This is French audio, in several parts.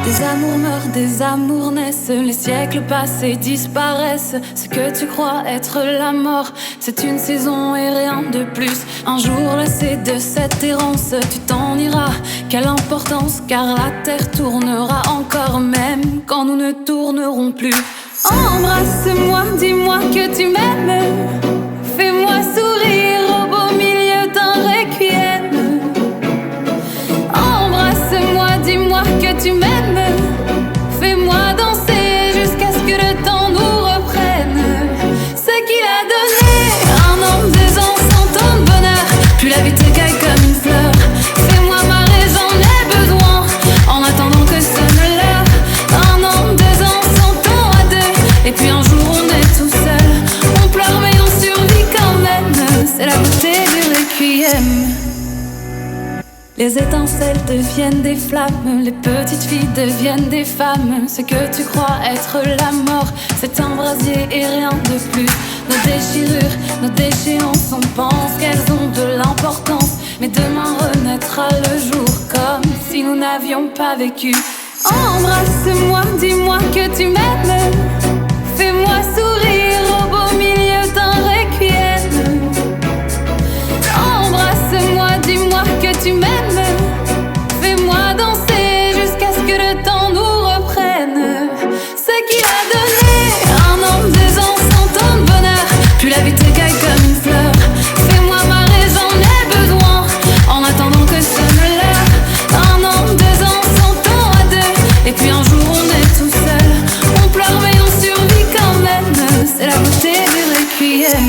Des amours meurent, des amours naissent, les siècles passés disparaissent. Ce que tu crois être la mort, c'est une saison et rien de plus. Un jour lassé de cette errance, tu t'en iras. Quelle importance, car la terre tournera encore, même quand nous ne tournerons plus. Embrasse-moi, dis-moi que tu m'aimes. Fais-moi sourire au beau milieu d'un requiem. Embrasse-moi, dis-moi que tu m'aimes. Fais-moi danser jusqu'à ce que le temps nous reprenne. Ce qu'il a donné, 1 an, 2 ans, 100 ans de bonheur. Puis la vie t'écaille comme une fleur. Fais-moi marrer, j'en ai besoin. En attendant que sonne l'heure. 1 an, 2 ans, 100 ans à deux. Et puis un jour on est tout seul. On pleure mais on survit quand même. C'est la beauté du requiem. Les étincelles deviennent des flammes, les petites filles deviennent des femmes. Ce que tu crois être la mort, c'est un brasier et rien de plus. Nos déchirures, nos déchéances, on pense qu'elles ont de l'importance. Mais demain renaîtra le jour comme si nous n'avions pas vécu. Embrasse-moi, dis-moi que tu m'aimes. Fais-moi sourire au beau milieu d'un requiem. Embrasse-moi, dis-moi que tu m'aimes. Fais-moi danser jusqu'à ce que le temps nous reprenne. Ce qu'il a donné, 1 an, 2 ans, 100 ans de bonheur. Puis la vie t'écaille comme une fleur. Fais-moi marrer, j'en ai besoin. En attendant que sonne l'heure. 1 an, 2 ans, 100 ans à deux. Et puis un jour on est tout seul. On pleure mais on survit quand même. C'est la beauté du requiem.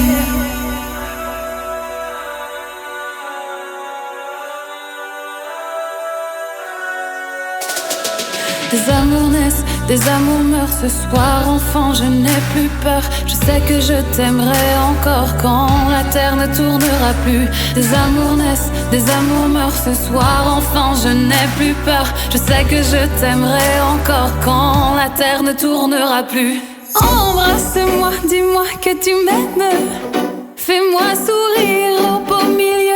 Des amours naissent, des amours meurent. Ce soir, enfant, je n'ai plus peur. Je sais que je t'aimerai encore quand la terre ne tournera plus. Des amours naissent, des amours meurent. Ce soir, enfant, je n'ai plus peur. Je sais que je t'aimerai encore quand la terre ne tournera plus. Embrasse-moi, dis-moi que tu m'aimes. Fais-moi sourire au beau milieu